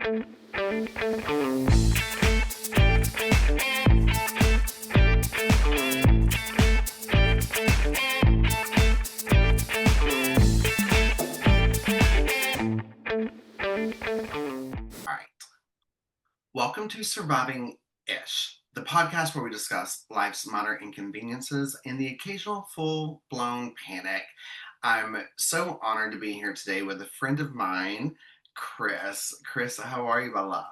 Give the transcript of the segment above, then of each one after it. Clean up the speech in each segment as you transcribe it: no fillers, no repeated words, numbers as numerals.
Welcome to Surviving-ish, the podcast where we discuss life's minor inconveniences and the occasional full-blown panic. I'm so honored to be here today with a friend of mine, Kris. Kris, how are you, my love?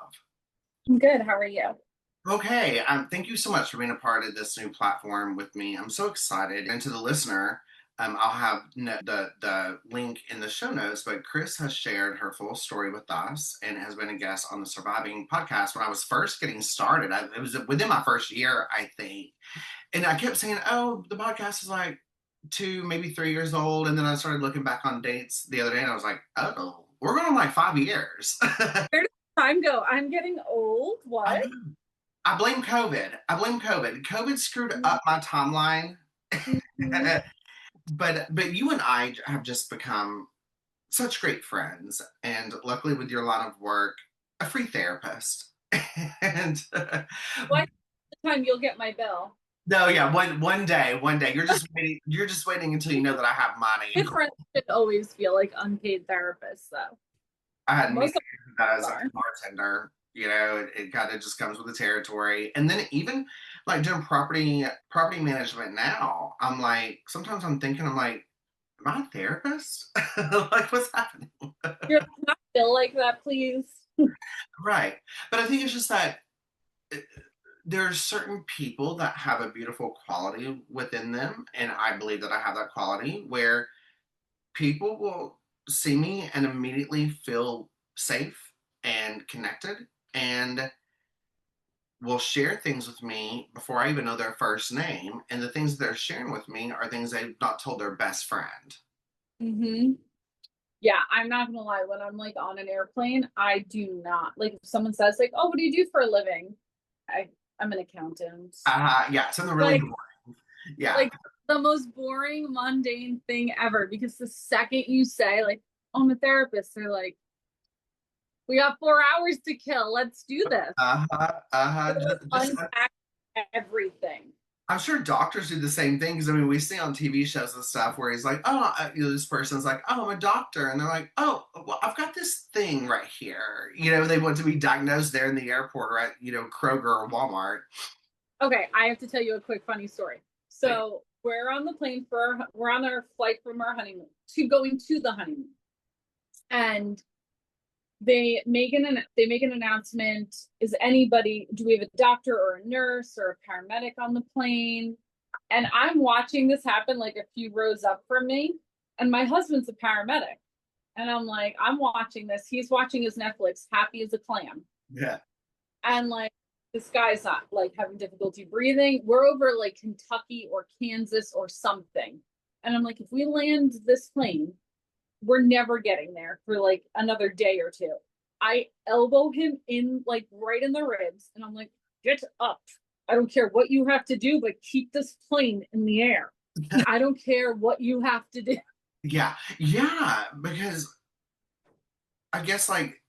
I'm good. How are you? Okay, thank you so much for being a part of this new platform with me. I'm so excited. And to the listener, I'll have the link in the show notes, but Kris has shared her full story with us and has been a guest on the Surviving podcast when I was first getting started. It was within my first year, I think. And I kept saying, oh, the podcast is like 2, maybe 3 years old. And then I started looking back on dates the other day and I was like, oh, we're going on like 5 years. Where did time go? I'm getting old. What? I blame COVID. COVID screwed up my timeline. Mm-hmm. But you and I have just become such great friends, and luckily with your line of work, a free therapist. And What time you'll get my bill? no, yeah, one day, you're just waiting. You're just waiting until you know that I have money. My friends should always feel like unpaid therapists, though. I had me Most of that as them a are. bartender. You know, it kind of just comes with the territory. And then even like doing property management now, I'm like, sometimes I'm thinking, I'm like, am I a therapist? Like, what's happening? You're like, not feel like that, please. Right. But I think it's just that there's certain people that have a beautiful quality within them. And I believe that I have that quality where people will see me and immediately feel safe and connected and will share things with me before I even know their first name. And the things that they're sharing with me are things they've not told their best friend. Mm-hmm. Yeah, I'm not gonna lie. When I'm like on an airplane, I do not like if someone says like, "Oh, what do you do for a living?" I'm an accountant. Yeah, something really Like, boring. Yeah. like the most boring, mundane thing ever. Because the second you say like, "Oh, I'm a therapist," they're like, we got 4 hours to kill. Let's do this. Unpack everything. I'm sure doctors do the same thing because I mean we see on TV shows and stuff where he's like, oh, this person's like, oh, I'm a doctor, and they're like, oh, well, I've got this thing right here. You know, they want to be diagnosed there in the airport or at Kroger or Walmart. Okay, I have to tell you a quick funny story. So we're on the plane we're on our flight from our honeymoon to going to the honeymoon, and they make an announcement. Do we have a doctor or a nurse or a paramedic on the plane? And I'm watching this happen like a few rows up from me, and my husband's a paramedic, and I'm like, I'm watching this, he's watching his Netflix happy as a clam. Yeah. And like, this guy's not like having difficulty breathing. We're over like Kentucky or Kansas or something, and I'm like, if we land this plane, we're never getting there for like another day or two. I elbow him in like right in the ribs, and I'm like, get up. I don't care what you have to do, but keep this plane in the air. I don't care what you have to do. Yeah, because I guess like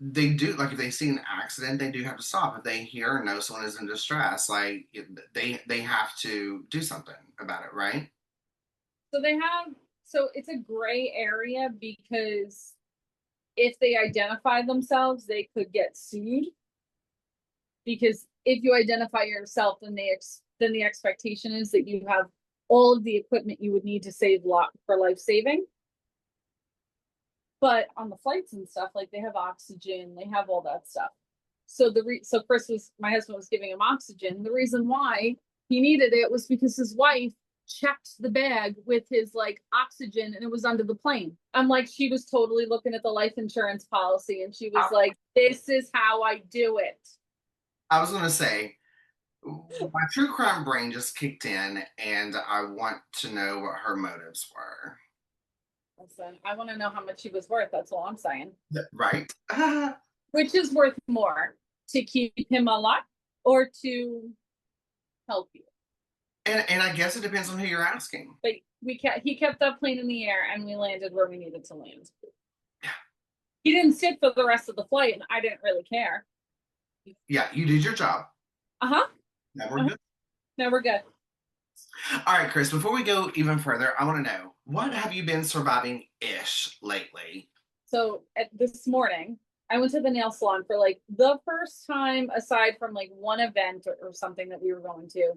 they do, like if they see an accident, they do have to stop. If they hear or know someone is in distress, like they have to do something about it, right? So it's a gray area because if they identify themselves, they could get sued. Because if you identify yourself, then the expectation is that you have all of the equipment you would need to save for life saving. But on the flights and stuff, like they have oxygen, they have all that stuff. So my husband was giving him oxygen. The reason why he needed it was because his wife checked the bag with his like oxygen and it was under the plane. I'm like, she was totally looking at the life insurance policy and she was like, this is how I do it. I was gonna say, my true crime brain just kicked in, and I want to know what her motives were. Listen, I want to know how much she was worth. That's all I'm saying. Right. Which is worth more, to keep him alive or to help you? And I guess it depends on who you're asking. But he kept that plane in the air and we landed where we needed to land. He didn't sit for the rest of the flight, and I didn't really care. Yeah, you did your job. Uh-huh. Now we're Uh-huh. good. No, we're good. All right, Kris, before we go even further, I want to know what have you been surviving ish lately? So this morning, I went to the nail salon for like the first time, aside from like one event or something that we were going to,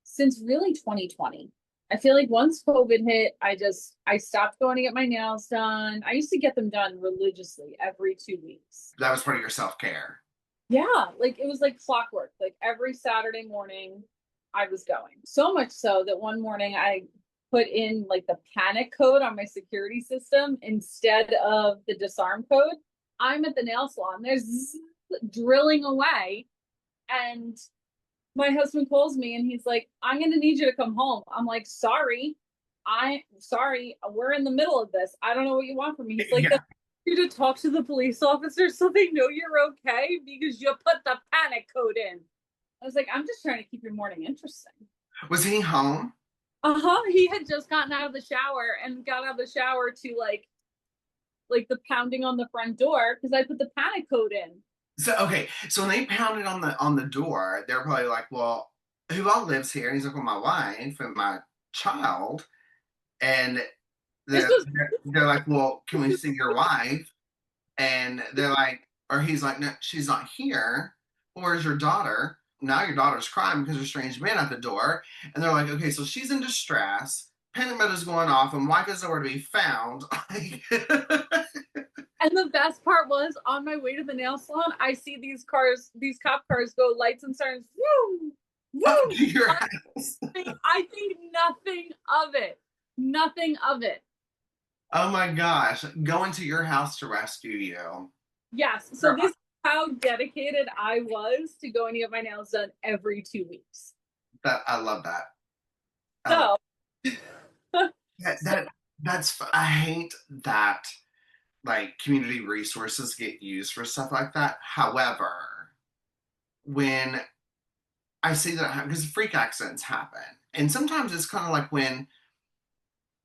since really 2020. I feel like once COVID hit, I stopped going to get my nails done. I used to get them done religiously every 2 weeks. That was part of your self care. Yeah, like it was like clockwork. Like every Saturday morning, I was going. So much so that one morning I put in like the panic code on my security system instead of the disarm code. I'm at the nail salon. There's drilling away, and my husband calls me and he's like, I'm going to need you to come home. I'm like, sorry. Sorry. We're in the middle of this. I don't know what you want from me. He's like, Yeah. you to talk to the police officers so they know you're okay because you put the panic code in. I was like, I'm just trying to keep your morning interesting. Was he home? Uh-huh. He had just gotten out of the shower and got out of the shower to like the pounding on the front door because I put the panic code in. So okay, so when they pounded on the door, they're probably like, "Well, who all lives here?" And he's like, "Well, my wife and my child." And This they're was they're like, "Well, can we see your wife?" And they're like, or he's like, "No, she's not here. Where's your daughter?" Now your daughter's crying because there's strange men at the door, and they're like, "Okay, so she's in distress. Panic mode is going off, and wife is nowhere to be found." And the best part was on my way to the nail salon, I see these cars, these cop cars go lights and sirens, woo, Up woo. to your house. I think nothing of it. Nothing of it. Oh my gosh, going to your house to rescue you. Yes. So this is how dedicated I was to going to get my nails done every 2 weeks. That I love that. I love So, that. so I hate that like community resources get used for stuff like that. However, when I see that because freak accidents happen, and sometimes it's kind of like when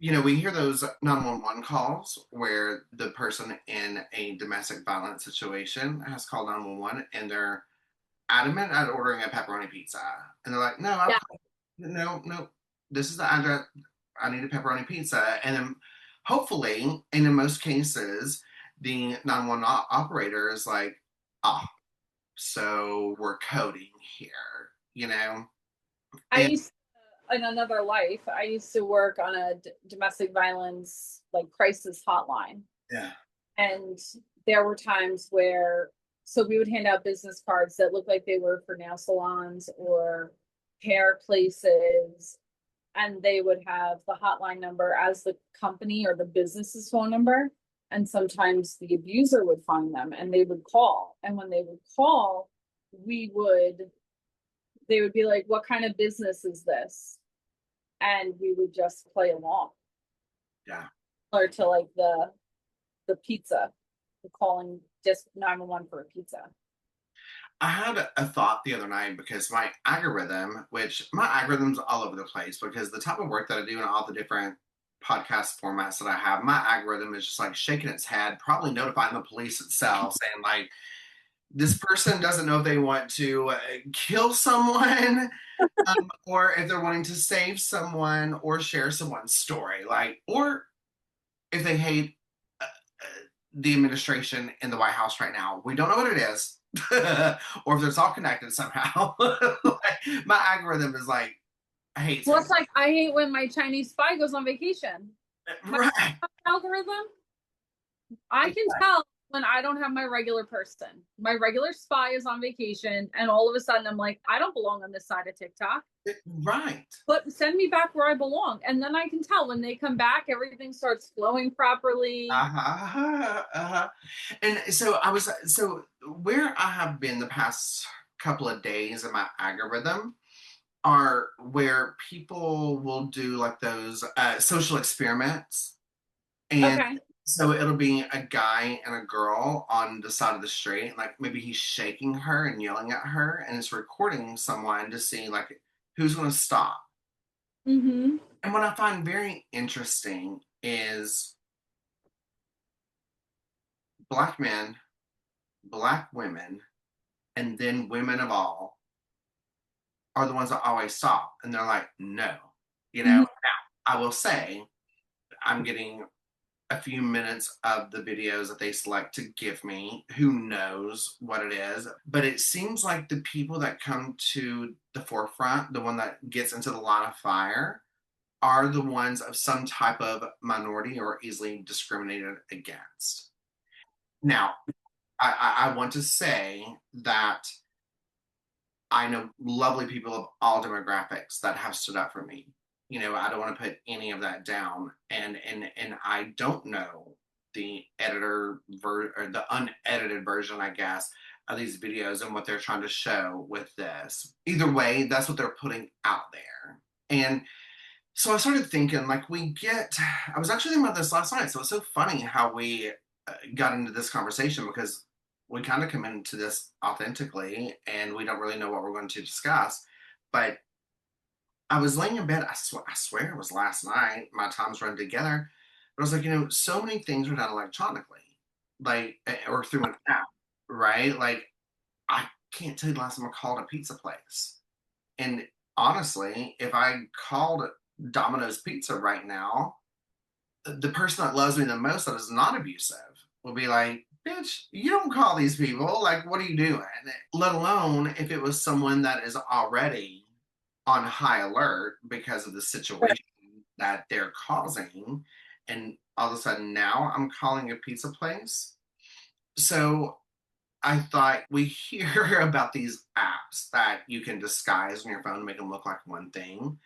we hear those 911 calls where the person in a domestic violence situation has called 911 and they're adamant at ordering a pepperoni pizza, and they're like, "No, yeah, no, no, this is the address. I need a pepperoni pizza." And then hopefully, and in most cases, the 911 operator is like, "Ah, so we're coding here, you know?" I And used in another life, I used to work on a domestic violence like crisis hotline. yeah, And there were times where, so we would hand out business cards that looked like they were for nail salons or hair places. And they would have the hotline number as the company or the business's phone number. And sometimes the abuser would find them and they would call. And when they would call, we would, they would be like, what kind of business is this? And we would just play along. yeah. Or to like the pizza, calling just 911 for a pizza. I had a thought the other night because my algorithm, which my algorithm's all over the place because the type of work that I do and all the different podcast formats that I have, my algorithm is just like shaking its head, probably notifying the police itself, saying like, this person doesn't know if they want to kill someone or if they're wanting to save someone or share someone's story, like, or if they hate the administration in the White House right now. We don't know what it is, or if it's all connected somehow. Like, my algorithm is like hates Well, it. it's like I hate when my Chinese spy goes on vacation. My Right. algorithm, I can tell when I don't have my regular person. My regular spy is on vacation, and all of a sudden I'm like, I don't belong on this side of TikTok. Right. But send me back where I belong. And then I can tell when they come back, everything starts flowing properly. Uh-huh. Uh-huh. And so where I have been the past couple of days in my algorithm are where people will do like those social experiments. And Okay. so it'll be a guy and a girl on the side of the street, like maybe he's shaking her and yelling at her, and it's recording someone to see like who's going to stop. Mm-hmm. And what I find very interesting is Black men, Black women, and then women of all are the ones that always stop. And they're like, no. Mhm. Now, I will say, I'm getting a few minutes of the videos that they select to give me. Who knows what it is? But it seems like the people that come to the forefront, the one that gets into the line of fire, are the ones of some type of minority or easily discriminated against. Now, I want to say that I know lovely people of all demographics that have stood up for me. I don't want to put any of that down, and I don't know the or the unedited version, I guess, of these videos and what they're trying to show with this. Either way, that's what they're putting out there, and so I started thinking, like, I was actually thinking about this last night. So it's so funny how we got into this conversation because we kind of come into this authentically and we don't really know what we're going to discuss. But I was laying in bed, I swear it was last night, my times run together. But I was like, so many things are done electronically, like, or through an app, right? Like, I can't tell you the last time I called a pizza place. And honestly, if I called Domino's Pizza right now, the person that loves me the most that is not abusive will be like, bitch, you don't call these people. Like, what are you doing? Let alone if it was someone that is already on high alert because of the situation that they're causing. And all of a sudden now I'm calling a pizza place. So I thought we hear about these apps that you can disguise on your phone to make them look like one thing.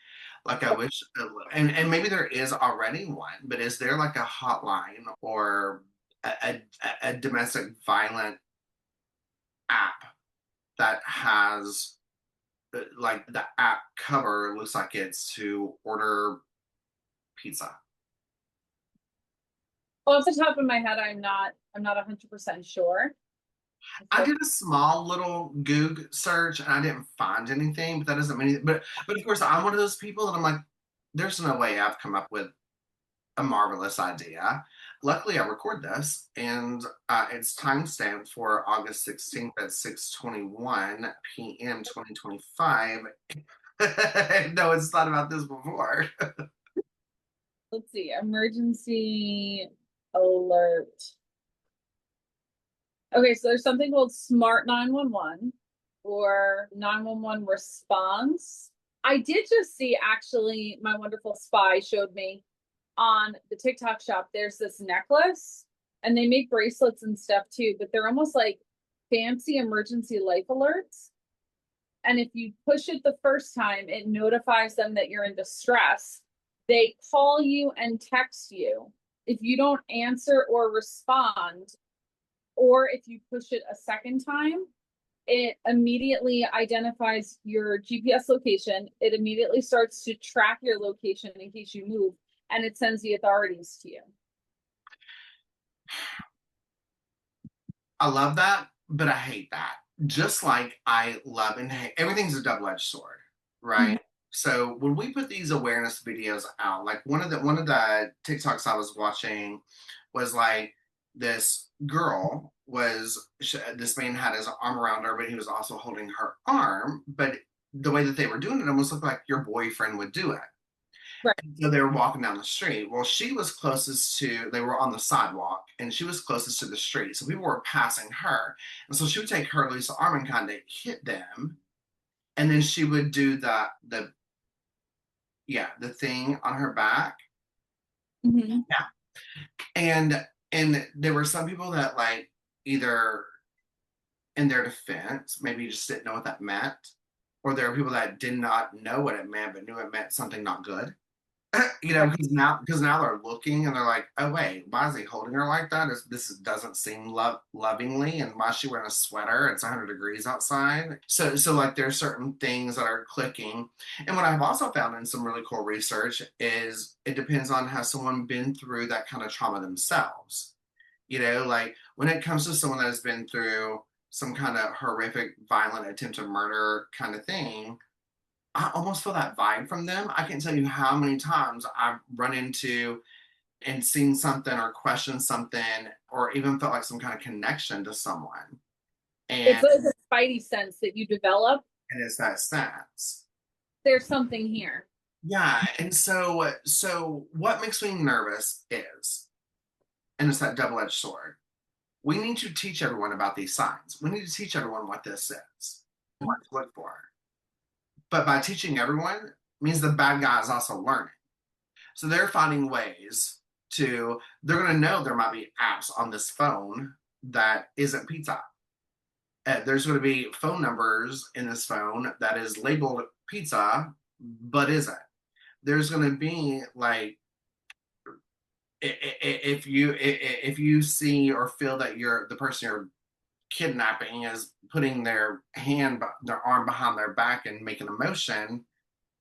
Like I wish, and maybe there is already one, but is there like a hotline or a domestic violent app that has like the app cover looks like it's to order pizza? Off the top of my head, I'm not 100% sure. I So did a small little Goog search and I didn't find anything, but that doesn't mean. But of course, I'm one of those people that I'm like, there's no way I've come up with a marvelous idea. Luckily, I record this, and it's timestamped for August 16th at 6:21 p.m. 2025. No, it's thought about this before. let's see, emergency alert. Okay, so there's something called Smart 911 or 911 response. I did just see, actually, my wonderful spy showed me on the TikTok shop, there's this necklace and they make bracelets and stuff too, but they're almost like fancy emergency life alerts. And if you push it the first time, it notifies them that you're in distress. They call you and text you. If you don't answer or respond, or if you push it a second time, it immediately identifies your GPS location. It immediately starts to track your location in case you move, and it sends the authorities to you. I love that, but I hate that. Just like I love and hate everything's a double-edged sword, Mhm. right? So when we put these awareness videos out, like one of the TikToks I was watching was like this girl this man had his arm around her, but he was also holding her arm. But the way that they were doing it almost looked like your boyfriend would do it. Right. So they were walking down the street. Well, they were on the sidewalk and she was closest to the street. So people were passing her. And so she would take her loose arm and kind of hit them. And then she would do the thing on her back. Mhm. Yeah. And there were some people that like either in their defense, maybe just didn't know what that meant. Or there were people that did not know what it meant, but knew it meant something not good. Right. Because now they're looking and they're like, oh wait, why is he holding her like that? This doesn't seem lovingly, and why is she wearing a sweater? It's 100 degrees outside. So like there's certain things that are clicking. And what I've also found in some really cool research is it depends on has someone been through that kind of trauma themselves. Like when it comes to someone that has been through some kind of horrific, violent attempt to murder kind of thing, I almost feel that vibe from them. I can't tell you how many times I've run into and seen something or questioned something or even felt like some kind of connection to someone. It's And a spidey sense that you develop. it's that sense. There's something here. Yeah. And so what makes me nervous is, and it's that double-edged sword. We need to teach everyone about these signs. We need to teach everyone what this is, what to look for. But by teaching everyone means the bad guy is also learning. So they're finding ways to, they're going to know there might be apps on this phone that isn't pizza. There's going to be phone numbers in this phone that is labeled pizza, but isn't. There's going to be like, if you see or feel that you're the person you're kidnapping is putting their arm behind their back and making a motion,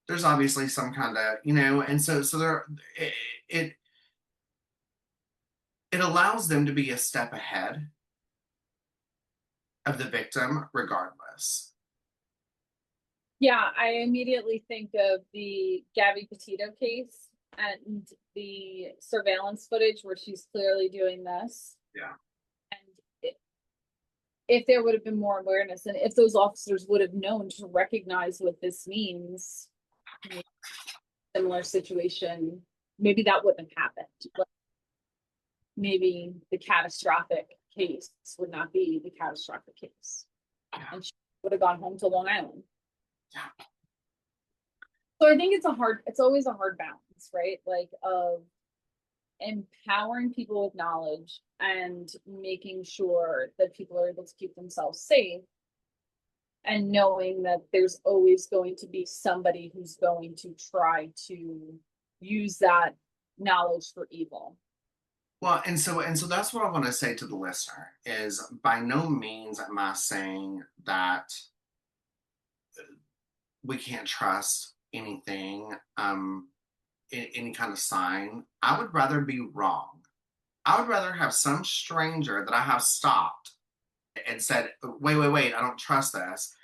there's obviously some kind of, and so there it it allows them to be a step ahead of the victim regardless. Yeah, I immediately think of the Gabby Petito case and the surveillance footage where she's clearly doing this. Yeah. And if there would have been more awareness and if those officers would have known to recognize what this means, similar situation, maybe that wouldn't have happened. But maybe the catastrophic case would not be the catastrophic case. Yeah. And she would have gone home to Long Island. Yeah. So I think it's always a hard balance, right? Like of empowering people with knowledge and making sure that people are able to keep themselves safe and knowing that there's always going to be somebody who's going to try to use that knowledge for evil. Well, and so that's what I want to say to the listener is by no means am I saying that we can't trust anything, any kind of sign. I would rather be wrong. I would rather have some stranger that I have stopped and said, wait, I don't trust this.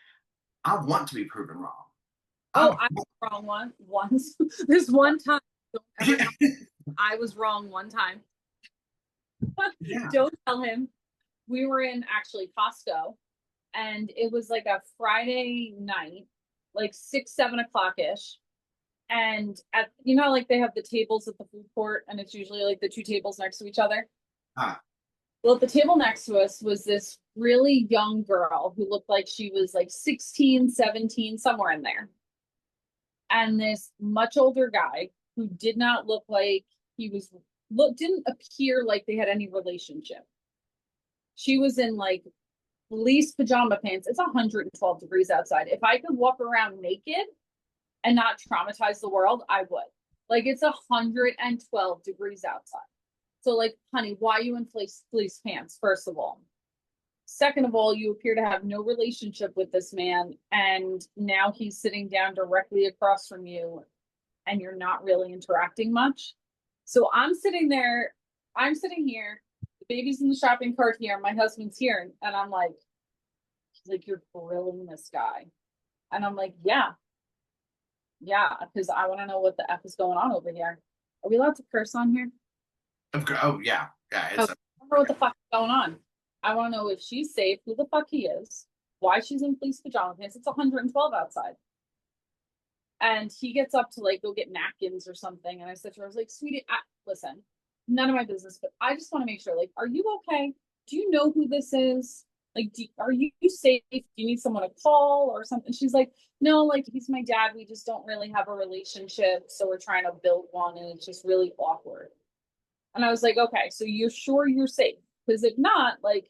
I want to be proven wrong. Oh, I was wrong once. This one time. Don't ever tell him. I was wrong one time. Yeah. Don't tell him. We were in actually Costco, and it was like a Friday night, like 6, 7 o'clock ish. And at like they have the tables at the food court, and it's usually like the two tables next to each other. Huh. Well, at the table next to us was this really young girl who looked like she was like 16, 17, somewhere in there. And this much older guy who did not look like didn't appear like they had any relationship. She was in like fleece pajama pants. It's 112 degrees outside. If I could walk around naked and not traumatize the world, I would. Like it's 112 degrees outside. So like, honey, why are you in fleece pants, first of all? Second of all, you appear to have no relationship with this man, and now he's sitting down directly across from you, and you're not really interacting much. So I'm sitting here, the baby's in the shopping cart here, my husband's here, and I'm like, he's like, you're grilling this guy. And I'm like, yeah, because I want to know what the F is going on over here. Are we allowed to curse on here? Oh yeah. I don't know what the fuck is going on. I want to know if she's safe, who the fuck he is, why she's in fleece pajama pants. It's 112 outside. And he gets up to like go get napkins or something. And I said to her, I was like, sweetie, listen, none of my business, but I just want to make sure, like, are you okay? Do you know who this is? Like, are you safe? Do you need someone to call or something? She's like, no, like, he's my dad. We just don't really have a relationship. So we're trying to build one, and it's just really awkward. And I was like, okay, so you're sure you're safe? Because if not, like,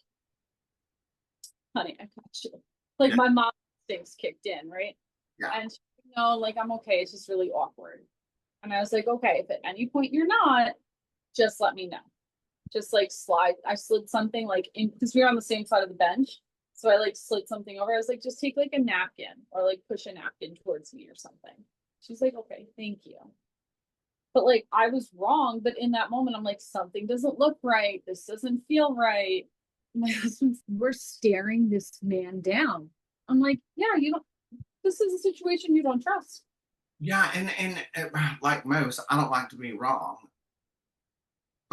honey, I got you. Like, my mom instincts kicked in, right? Yeah. And she, no, like, I'm okay. It's just really awkward. And I was like, okay, if at any point you're not, just let me know. Just like I slid something like in, because we were on the same side of the bench. So I like slid something over. I was like, just take like a napkin or like push a napkin towards me or something. She's like, okay, thank you. But like, I was wrong. But in that moment, I'm like, something doesn't look right. This doesn't feel right. My husband's, we're staring this man down. I'm like, yeah, this is a situation you don't trust. Yeah. And like most, I don't like to be wrong.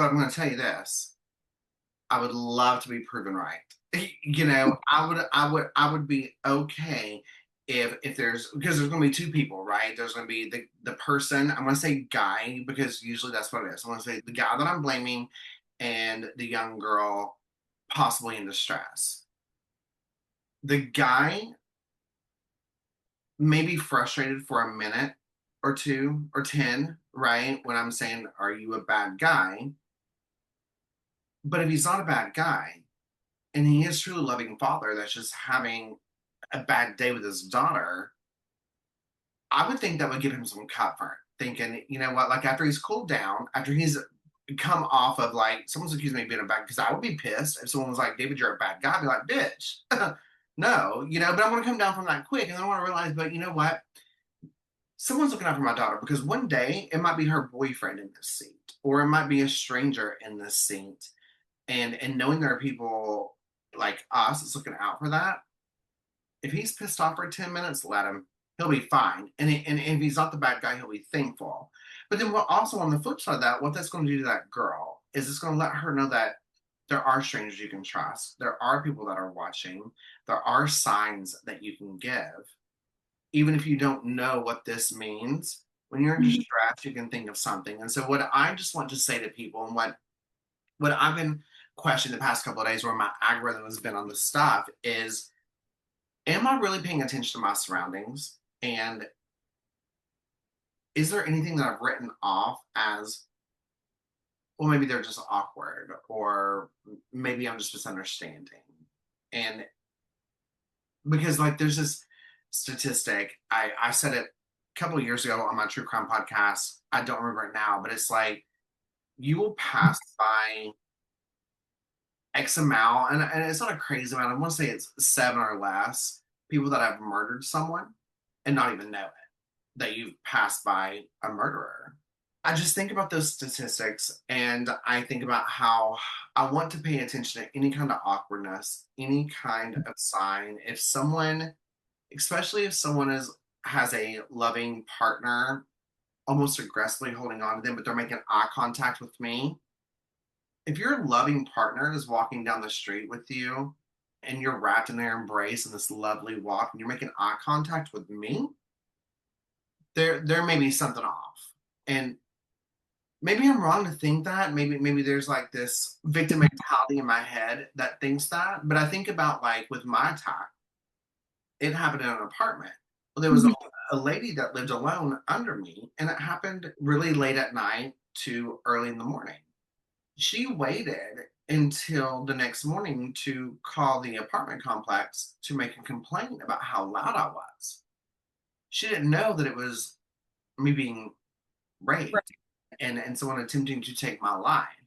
but I'm going to tell you this. I would love to be proven right. You know, I would be okay if there's, because there's going to be two people, right? There's going to be the person, I'm going to say guy because usually that's what it is. I'm going to say the guy that I'm blaming and the young girl possibly in distress. The guy may be frustrated for a minute or two or 10, right? When I'm saying, are you a bad guy? But if he's not a bad guy, and he is truly loving father that's just having a bad day with his daughter, I would think that would give him some comfort. Thinking, you know what, like after he's cooled down, after he's come off of like someone's accused me of being a bad, because I would be pissed if someone was like, David, you're a bad guy. I'd be like, bitch, no, you know, but I want to come down from that quick, and I want to realize, but you know what? Someone's looking out for my daughter because one day it might be her boyfriend in this seat, or it might be a stranger in this seat, and knowing there are people like us that's looking out for that, if he's pissed off for 10 minutes, let him. He'll be fine. And if he's not the bad guy, he'll be thankful. But then also on the flip side of that, what that's going to do to that girl is it's going to let her know that there are strangers you can trust. There are people that are watching. There are signs that you can give. Even if you don't know what this means, when you're in Mhm. distress, you can think of something. And so what I just want to say to people, and what I've been questioning the past couple of days where my algorithm has been on this stuff is, am I really paying attention to my surroundings? And is there anything that I've written off as, well, maybe they're just awkward, or maybe I'm just misunderstanding? And because, like, there's this statistic, I said it a couple of years ago on my true crime podcast. I don't remember it now, but it's like you will pass by X amount, and it's not a crazy amount. I want to say it's seven or less people that have murdered someone and not even know it, that you've passed by a murderer. I just think about those statistics and I think about how I want to pay attention to any kind of awkwardness, any kind of sign. If someone, especially if someone has a loving partner, almost aggressively holding on to them, but they're making eye contact with me. If your loving partner is walking down the street with you and you're wrapped in their embrace in this lovely walk and you're making eye contact with me, there may be something off. And maybe I'm wrong to think that. Maybe there's like this victim mentality in my head that thinks that. But I think about, like, with my attack, it happened in an apartment. Well, there was Mhm. a lady that lived alone under me, and it happened really late at night to early in the morning. She waited until the next morning to call the apartment complex to make a complaint about how loud I was. She didn't know that it was me being Right. raped and someone attempting to take my life.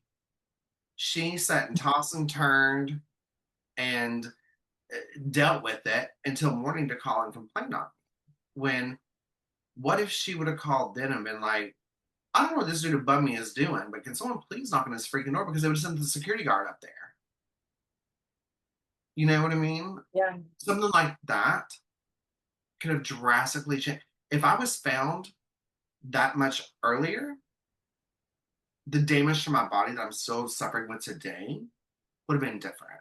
She sat and tossed and turned and dealt with it until morning to call and complain on me. When, what if she would have called then and been like, I don't know what this dude above me is doing, but can someone please knock on his freaking door, because they would have sent the security guard up there. You know what I mean? Yeah. Something like that could have drastically changed. If I was found that much earlier, the damage to my body that I'm still suffering with today would have been different.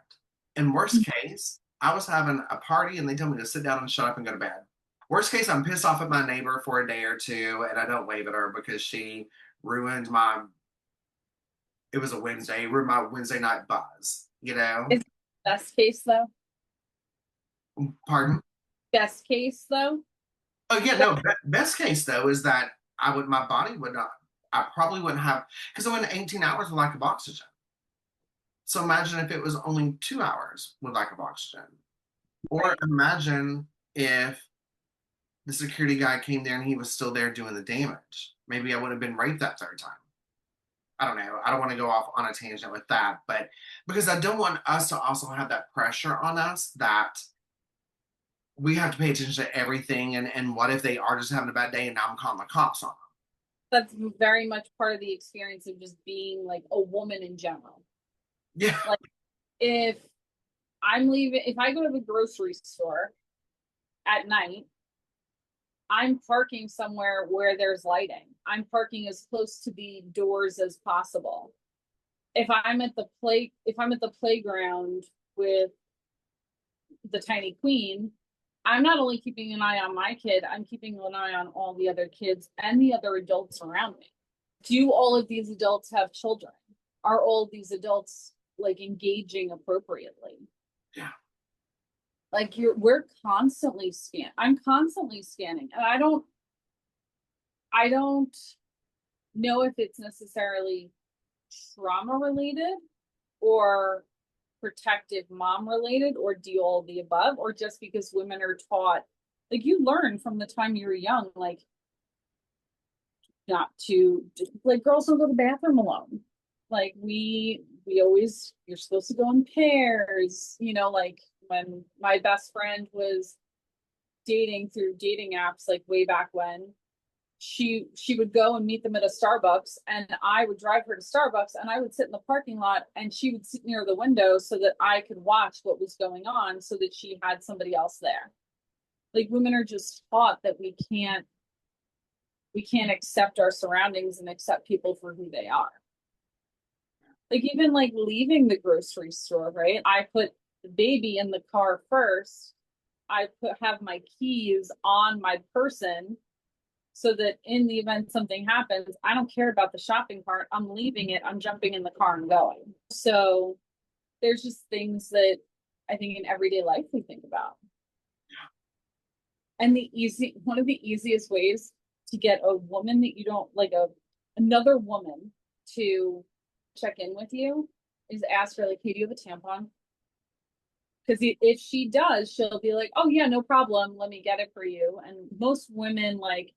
In worst case, I was having a party and they told me to sit down and shut up and go to bed. Worst case, I'm pissed off at my neighbor for a day or two and I don't wave at her because she ruined my, it was a Wednesday, ruined my Wednesday night buzz, you know? Is best case though? Pardon? Best case though? Oh, yeah, no. Best case, though, is that my body would not, I probably wouldn't have, because I went 18 hours with lack of oxygen. So imagine if it was only 2 hours with lack of oxygen. Or Right. imagine if the security guy came there and he was still there doing the damage. Maybe I would have been raped that third time. I don't know. I don't want to go off on a tangent with that, but because I don't want us to also have that pressure on us that we have to pay attention to everything. And what if they are just having a bad day and now I'm calling the cops on them? That's very much part of the experience of just being like a woman in general. Yeah. Like if I'm leaving, if I go to the grocery store at night, I'm parking somewhere where there's lighting. I'm parking as close to the doors as possible. if I'm at the playground with the tiny queen, I'm not only keeping an eye on my kid, I'm keeping an eye on all the other kids and the other adults around me. Do all of these adults have children? Are all of these adults like engaging appropriately? Yeah. Like we're constantly I'm constantly scanning, and I don't know if it's necessarily trauma related or protective mom related or do all of the above, or just because women are taught, like you learn from the time you were young, like not to, like girls don't go to the bathroom alone. Like we always, you're supposed to go in pairs, you know, like when my best friend was dating through dating apps, like way back when, she would go and meet them at a Starbucks, and I would drive her to Starbucks, and I would sit in the parking lot, and she would sit near the window so that I could watch what was going on, so that she had somebody else there. Like women are just taught that we can't accept our surroundings and accept people for who they are. Like even like leaving the grocery store, right? I put the baby in the car first. Have my keys on my person so that in the event something happens, I don't care about the shopping cart. I'm leaving it. I'm jumping in the car and going. So there's just things that I think in everyday life we think about. And one of the easiest ways to get a woman that you don't like, another woman to check in with you, is ask her like, hey, do you have a tampon? Because if she does, she'll be like, oh yeah, no problem, let me get it for you. And most women like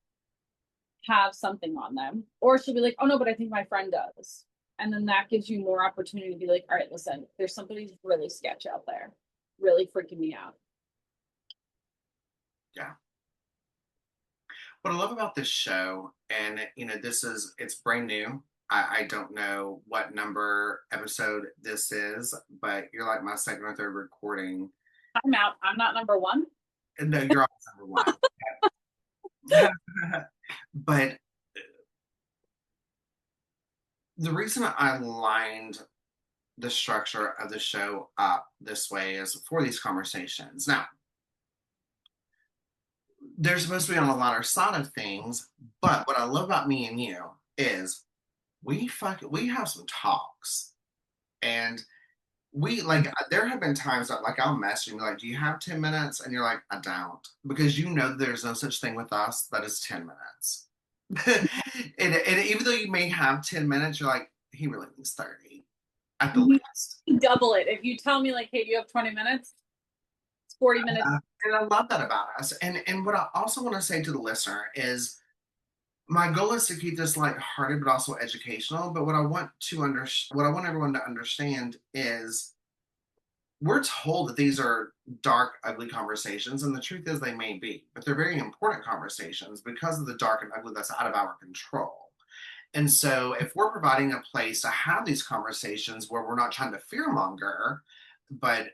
have something on them, or she'll be like, oh no, but I think my friend does. And then that gives you more opportunity to be like, all right, listen, there's somebody really sketch out there, really freaking me out. Yeah. What I love about this show, and it's brand new. I don't know what number episode this is, but you're like my second or third recording. I'm out. I'm not number one. No, you're always number one. But the reason I lined the structure of the show up this way is for these conversations. Now, they're supposed to be on the lighter side of things, but what I love about me and you is we have some talks, and we like there have been times that like I'll message you like, do you have 10 minutes? And you're like, I don't, because there's no such thing with us that is 10 minutes. And even though you may have 10 minutes, you're like, he really needs 30 at the least. Double it. If you tell me like, hey, do you have 20 minutes? It's 40 minutes. And I love that about us. And what I also want to say to the listener is my goal is to keep this lighthearted but also educational. But what I want everyone to understand is we're told that these are dark, ugly conversations, and the truth is they may be, but they're very important conversations because of the dark and ugly that's out of our control. And so if we're providing a place to have these conversations where we're not trying to fearmonger, but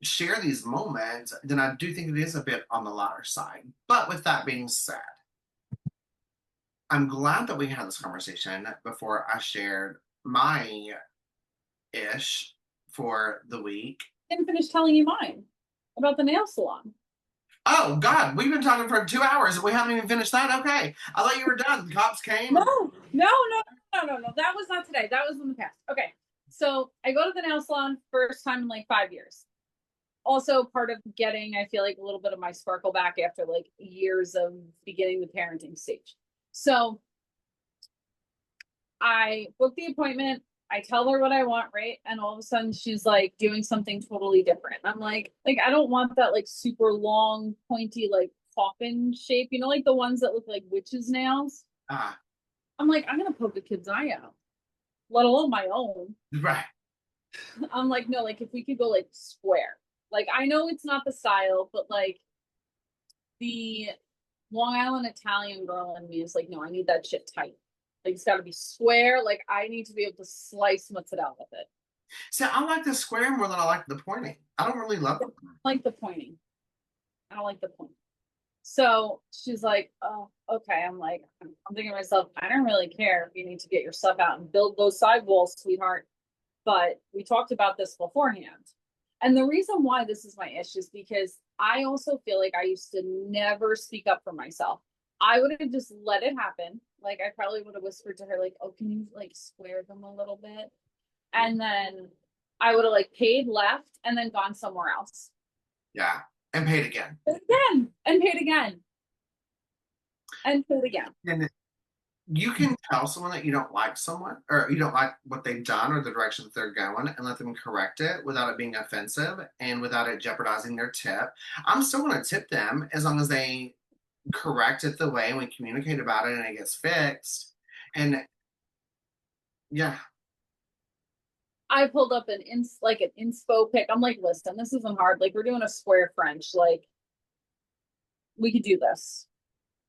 share these moments, then I do think it is a bit on the lighter side. But with that being said, I'm glad that we had this conversation before I shared my ish for the week. I didn't finish telling you mine about the nail salon. Oh God, we've been talking for 2 hours and we haven't even finished that. Okay, I thought you were done. The cops came. No. That was not today. That was in the past. Okay, so I go to the nail salon first time in like 5 years. Also part of getting, I feel like, a little bit of my sparkle back after like years of beginning the parenting stage. So I book the appointment. I tell her what I want, right? And all of a sudden she's like doing something totally different. I'm like I don't want that like super long, pointy, like coffin shape, you know, like the ones that look like witches' nails. Ah, I'm like, I'm gonna poke a kid's eye out, let alone my own. right. I'm like, no, like if we could go like square. Like I know it's not the style, but like the Long Island Italian girl in me is like, no, I need that shit tight. Like it's got to be square. Like I need to be able to slice mozzarella with it. See, I like the square more than I like the pointing. I don't really love it. I like the pointing. I don't like the point. So she's like, oh, okay. I'm thinking to myself, I don't really care if you need to get your stuff out and build those sidewalls, sweetheart. But we talked about this beforehand. And the reason why this is my issue is because I also feel like I used to never speak up for myself. I would have just let it happen. Like I probably would have whispered to her, like, oh, can you like square them a little bit? And then I would have like paid, left, and then gone somewhere else. Yeah. And paid again. Again, and paid again, and paid again. And you can tell someone that you don't like someone or you don't like what they've done or the direction that they're going and let them correct it without it being offensive and without it jeopardizing their tip. I'm still going to tip them as long as they correct it the way and we communicate about it and it gets fixed. And yeah, I pulled up an inspo pic. I'm like, listen, this isn't hard. Like we're doing a square French. Like we could do this.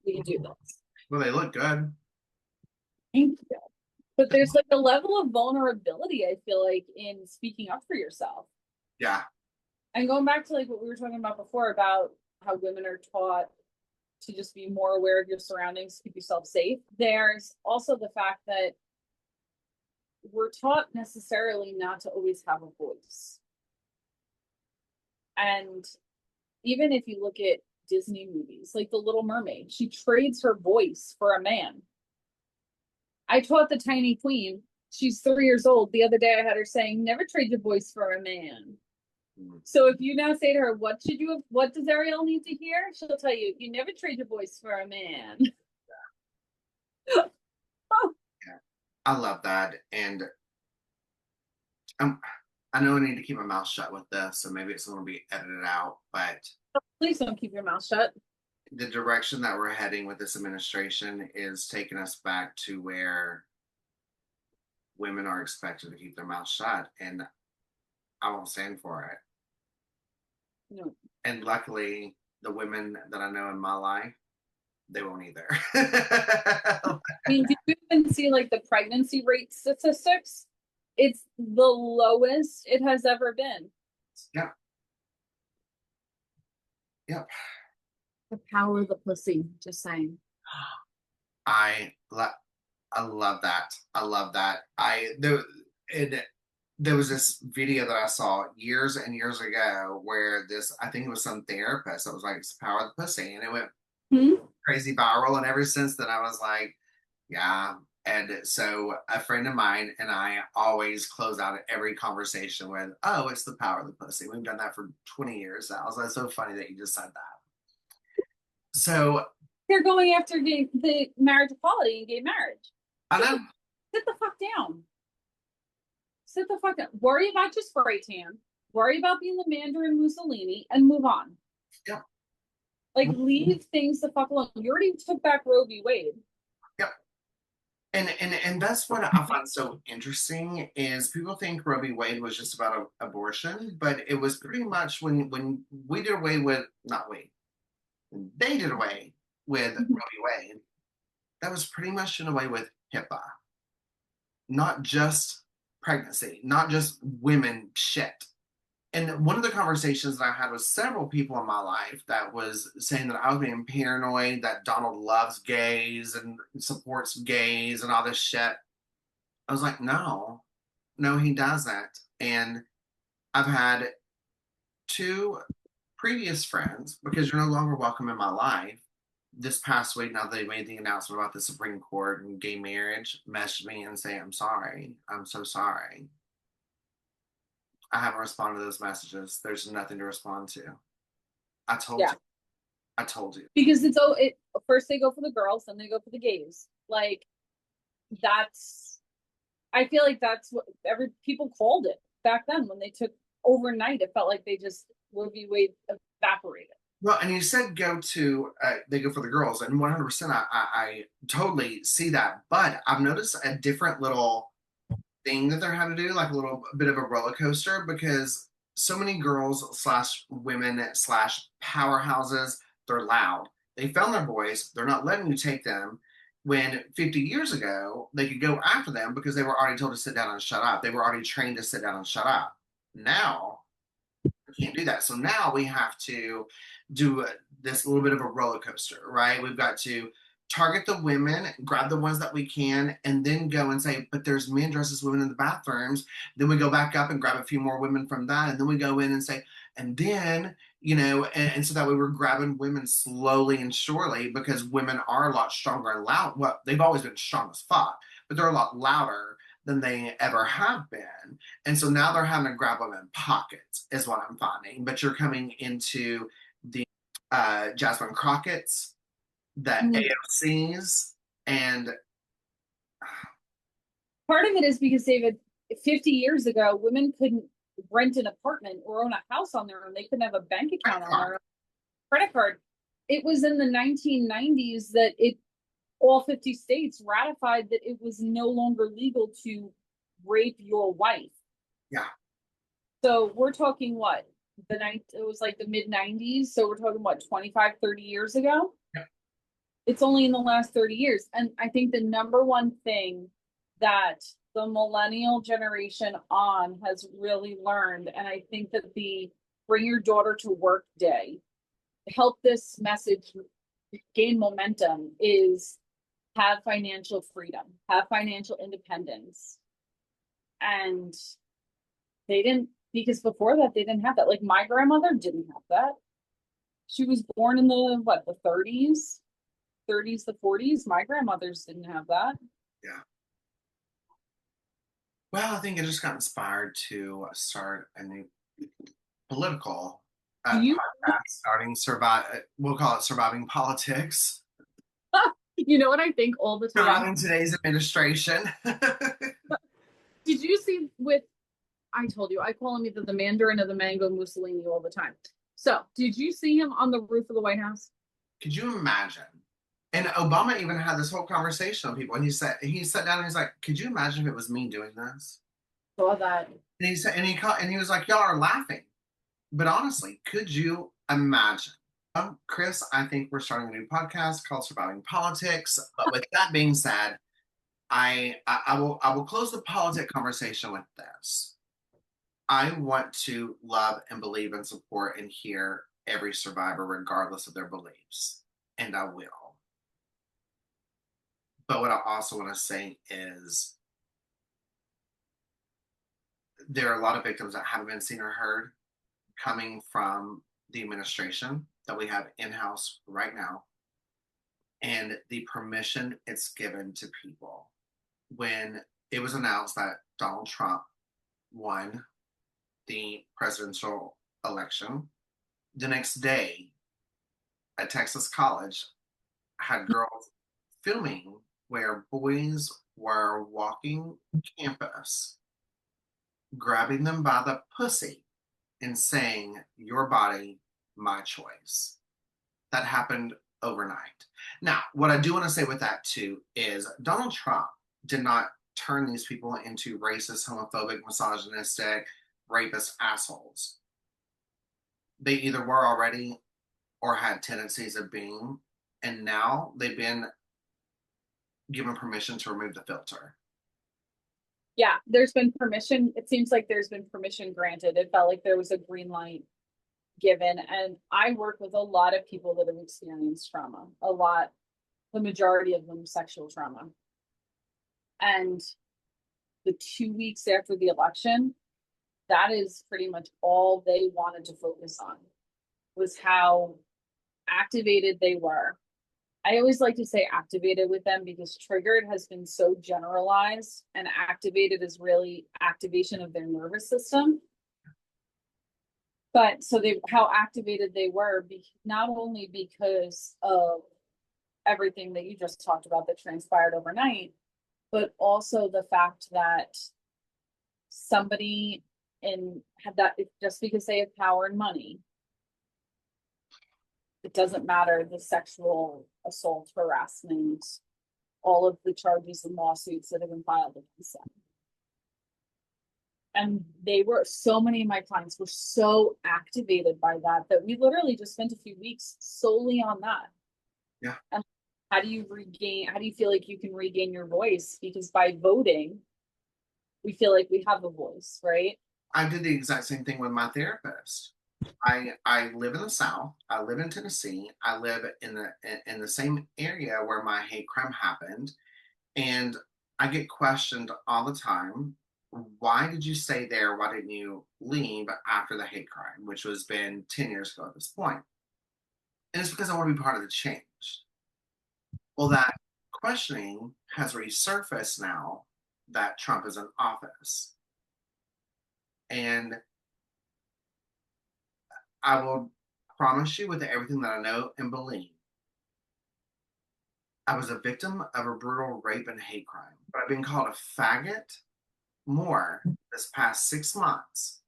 We could do this. well, they look good. Thank you. But there's like a level of vulnerability, I feel like, in speaking up for yourself. Yeah. And going back to like what we were talking about before about how women are taught to just be more aware of your surroundings, keep yourself safe. There's also the fact that we're taught necessarily not to always have a voice. And even if you look at Disney movies, like The Little Mermaid, she trades her voice for a man. I taught the tiny queen. She's 3 years old. The other day I had her saying, never trade your voice for a man. So if you now say to her, what does Ariel need to hear? She'll tell you, you never trade your voice for a man. Yeah. I love that. And I know I need to keep my mouth shut with this, so maybe it's going to be edited out, but Please don't keep your mouth shut. the direction that we're heading with this administration is taking us back to where women are expected to keep their mouth shut, and I won't stand for it. No. And luckily, the women that I know in my life, they won't either. I mean, did you even see like the pregnancy rate statistics? It's the lowest it has ever been. Yeah. Yep. The power of the pussy, just saying. I I love that. I love that. There was this video that I saw years and years ago where this I think it was some therapist that was like it's the power of the pussy and it went Hmm? crazy viral and ever since then I was like, yeah. And so a friend of mine and I always close out every conversation with, oh, it's the power of the pussy. We've done that for 20 years now. So it's so funny that you just said that. So They're going after the marriage equality and gay marriage. I know. Sit the fuck down. Sit the fuck down. Worry about your spray tan. Worry about being the Mandarin Mussolini and move on. Yeah. Like leave things the fuck alone. You already took back Roe v. Wade. Yep. And that's what I find so interesting is people think Roe v. Wade was just about abortion, but it was pretty much when we did away with not we, they did away with Roe v. Wade. That was pretty much in a way with HIPAA, not just pregnancy, not just women shit. And one of the conversations that I had with several people in my life that was saying that I was being paranoid, that Donald loves gays and supports gays and all this shit. I was like, no, he doesn't. And I've had two previous friends, because you're no longer welcome in my life, this past week, now they made the announcement about the Supreme Court and gay marriage, messaged me and say, I'm sorry. I'm so sorry. I haven't responded to those messages. There's nothing to respond to. I told Yeah. you. I told you. Because first they go for the girls, then they go for the gays. Like I feel like that's what people called it back then when they took overnight. It felt like they just Roe v. Wade evaporated. Well, and you said they go for the girls, and 100% I totally see that. But I've noticed a different little thing that they're having to do, like a little bit of a roller coaster, because so many girls slash women slash powerhouses, they're loud. They found their voice. They're not letting you take them. When 50 years ago, they could go after them because they were already told to sit down and shut up. They were already trained to sit down and shut up. Now, we can't do that. So now we have to do this little bit of a roller coaster, right? We've got to target the women, grab the ones that we can, and then go and say, but there's men dressed as women in the bathrooms. Then we go back up and grab a few more women from that. And then we go in and say, and then, and so that way we're grabbing women slowly and surely because women are a lot stronger and loud. Well, they've always been strong as fuck, but they're a lot louder than they ever have been. And so now they're having to grab them in pockets, is what I'm finding. But you're coming into the Jasmine Crockett's, the Mhm. AOC's, and Part of it is because, David, 50 years ago, women couldn't rent an apartment or own a house on their own. They couldn't have a bank account on their own, credit card. It was in the 1990s that all 50 states ratified that it was no longer legal to rape your wife. yeah, So we're talking what? It was like the mid 90s. So we're talking what, 25, 30 years ago? yeah, It's only in the last 30 years. And I think the number one thing that the millennial generation on has really learned, and I think that the bring your daughter to work day help this message gain momentum, is have financial freedom, have financial independence. And they didn't, because before that, they didn't have that. Like my grandmother didn't have that. She was born in the what, the 30s, the 40s. My grandmothers didn't have that. yeah. Well, I think I just got inspired to start a new political Do you, podcast, starting survive. We'll call it surviving politics, you know what I think all the time? surviving today's administration. Did you see with, I told you, I call him either the Mandarin or the Mango Mussolini all the time. So, did you see him on the roof of the White House? Could you imagine? And Obama even had this whole conversation with people. And he sat down and he's like, "Could you imagine if it was me doing this?" Saw that. And he said, and he was like, "Y'all are laughing, but honestly, could you imagine?" Kris, I think we're starting a new podcast called Surviving Politics. But with that being said, I will close the politic conversation with this. I want to love and believe and support and hear every survivor, regardless of their beliefs, and I will. But what I also want to say is there are a lot of victims that haven't been seen or heard coming from the administration that we have in house right now, and the permission it's given to people. When it was announced that Donald Trump won the presidential election, the next day, a Texas college had girls filming where boys were walking campus, grabbing them by the pussy and saying, "Your body, my choice." That happened overnight. Now, what I do want to say with that too is Donald Trump did not turn these people into racist, homophobic, misogynistic, rapist assholes. They either were already or had tendencies of being, and now they've been given permission to remove the filter. Yeah, there's been permission. It seems like there's been permission granted. It felt like there was a green light given. And I work with a lot of people that have experienced trauma, a lot, the majority of them sexual trauma. And the 2 weeks after the election, that is pretty much all they wanted to focus on, was how activated they were. I always like to say activated with them because triggered has been so generalized, and activated is really activation of their nervous system. But so how activated they were, not only because of everything that you just talked about that transpired overnight, but also the fact that somebody had that, just because they have power and money, it doesn't matter the sexual assault, harassment, all of the charges and lawsuits that have been filed against them. And so many of my clients were so activated by that we literally just spent a few weeks solely on that. Yeah. And how do you feel like you can regain your voice? Because by voting, we feel like we have a voice, right? I did the exact same thing with my therapist. I live in the South. I live in Tennessee. I live in the same area where my hate crime happened, and I get questioned all the time. Why did you stay there? Why didn't you leave after the hate crime, which was been 10 years ago at this point? And it's because I want to be part of the change. Well, that questioning has resurfaced now that Trump is in office, and I will promise you with everything that I know and believe, I was a victim of a brutal rape and hate crime. But I've been called a faggot more this past 6 months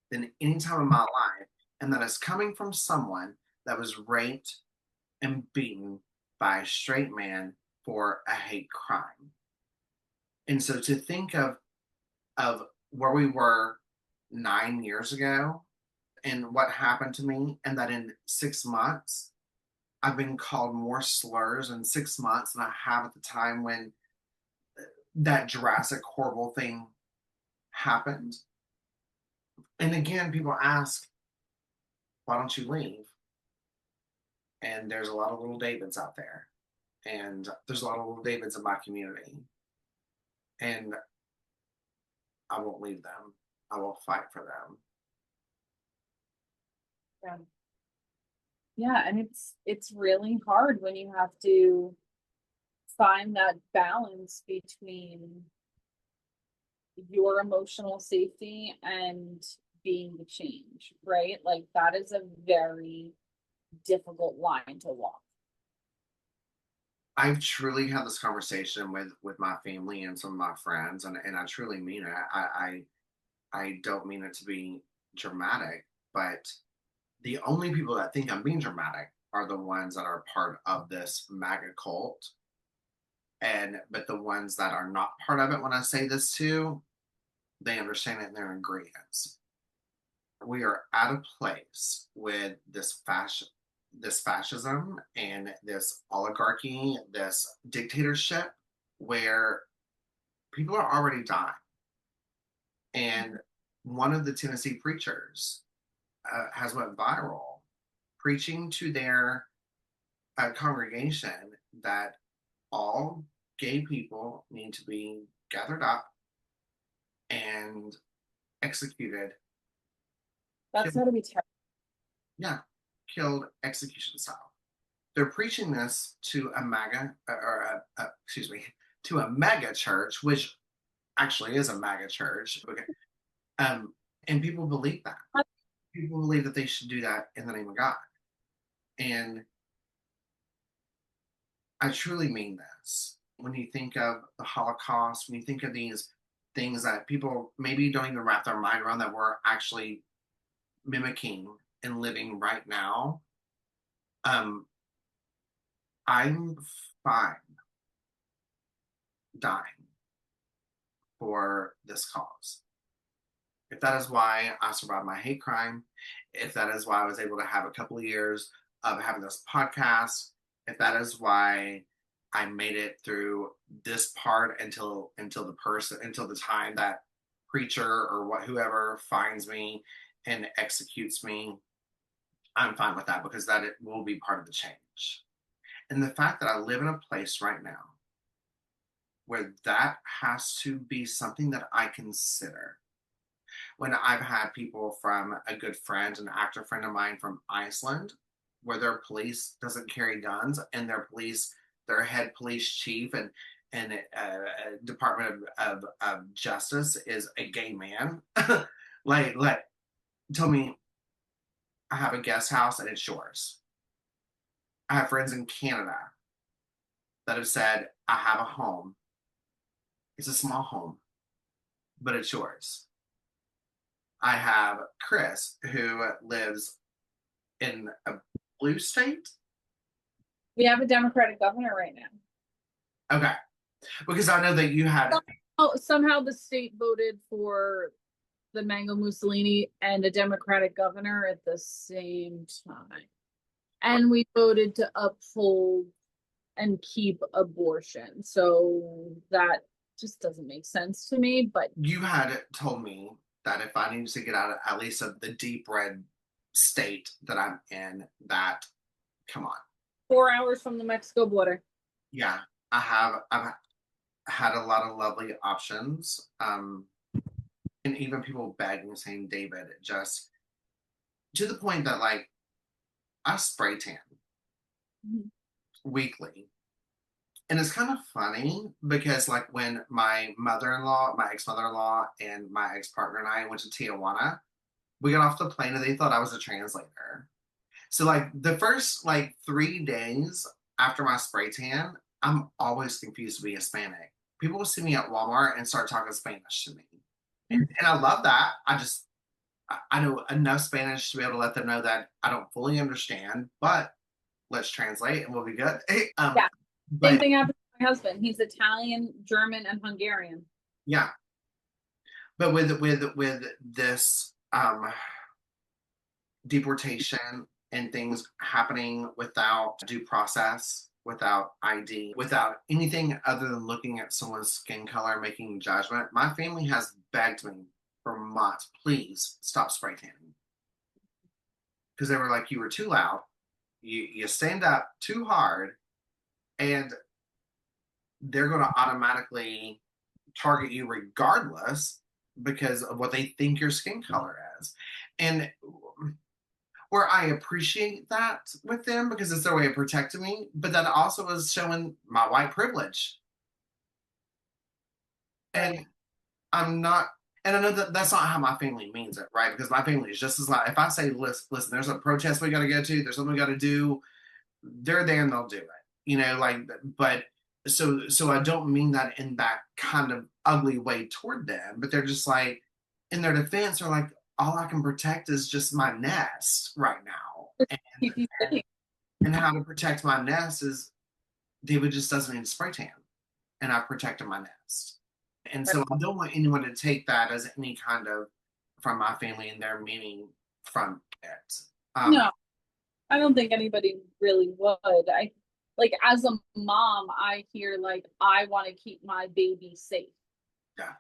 than any time in my life. And that is coming from someone that was raped and beaten by a straight man for a hate crime. And so to think of where we were 9 years ago and what happened to me, and that in 6 months I've been called more slurs in 6 months than I have at the time when that drastic, horrible thing happened. And again, people ask, why don't you leave? And there's a lot of little Davids out there. And there's a lot of little Davids in my community. And I won't leave them. I will fight for them. Yeah. Yeah, and it's really hard when you have to find that balance between your emotional safety and being the change, right? Like that is a very difficult line to walk. I've truly had this conversation with my family and some of my friends, and I truly mean it. I don't mean it to be dramatic, but the only people that think I'm being dramatic are the ones that are part of this MAGA cult. And but the ones that are not part of it, when I say this to, they understand it and they're in agreement. We are at a place with this fascism and this oligarchy, this dictatorship, where people are already dying. And one of the Tennessee preachers has went viral preaching to their congregation that all gay people need to be gathered up and executed. That's Killed, gotta be terrible. yeah, killed execution style. They're preaching this to a MAGA, excuse me, to a mega church, which actually is a MAGA church. Okay. Um, and people believe that. People believe that they should do that in the name of God. And I truly mean this. When you think of the Holocaust, when you think of these things that people maybe don't even wrap their mind around that we're actually mimicking and living right now, um, I'm fine dying for this cause. If that is why I survived my hate crime, if that is why I was able to have a couple of years of having this podcast, if that is why I made it through this part until the time that preacher or whoever finds me and executes me, I'm fine with that because that it will be part of the change. And the fact that I live in a place right now where that has to be something that I consider. When I've had people from a good friend, an actor friend of mine from Iceland, where their police doesn't carry guns and their head police chief and Department of Justice is a gay man. like, tell me, I have a guest house and it's yours. I have friends in Canada that have said, I have a home. It's a small home, but it's yours. I have Kris who lives in a blue state. We have a Democratic governor right now. Okay. Because I know that you had. Oh, somehow the state voted for the Mango Mussolini and a Democratic governor at the same time. And we voted to uphold and keep abortion. So that just doesn't make sense to me. But You had told me that if I needed to get out of, at least of the deep red state that I'm in that, come on. 4 hours from the Mexico border. Yeah, I've had a lot of lovely options. And even people begging saying, David, just to the point that like I spray tan Mhm. weekly. And it's kind of funny because like when my mother-in-law, my ex-mother-in-law, and my ex-partner and I went to Tijuana, we got off the plane and they thought I was a translator. So like the first like 3 days after my spray tan, I'm always confused to be Hispanic. People will see me at Walmart and start talking Spanish to me. And I love that. I know enough Spanish to be able to let them know that I don't fully understand, but let's translate and we'll be good. Yeah. Same But thing happened to my husband. He's Italian, German, and Hungarian. yeah, but with this deportation and things happening without due process, without ID, without anything other than looking at someone's skin color, making judgment, my family has begged me for months, please stop spray tanning. Because they were like, you were too loud, you stand up too hard, and they're going to automatically target you regardless because of what they think your skin color is. And where I appreciate that with them because it's their way of protecting me, but that also is showing my white privilege. Right. And I'm not, and I know that that's not how my family means it, right? Because my family is just as loud. If I say, listen, there's a protest we got to go to, there's something we got to do, they're there and they'll do it, like, but so I don't mean that in that kind of ugly way toward them, but they're just like, in their defense, are like, all I can protect is just my nest right now. Keep you safe. And how to protect my nest is David just doesn't need to spray tan, and I've protected my nest. And so I don't want anyone to take that as any kind of from my family and their meaning from it. No, I don't think anybody really would. I like as a mom, I hear like I want to keep my baby safe. Yeah.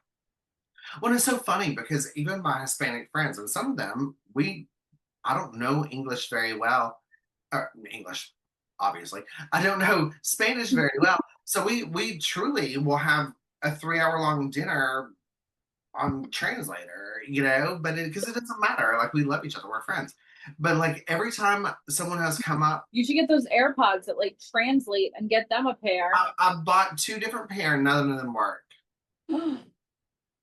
Well, it's so funny because even my Hispanic friends, and some of them, I don't know English very well. English, obviously. I don't know Spanish very well. So we truly will have a 3 hour long dinner on translator, but because it doesn't matter. Like we love each other, we're friends. But like every time someone has come up, You should get those AirPods that like translate and get them a pair. I bought two different pair, none of them work.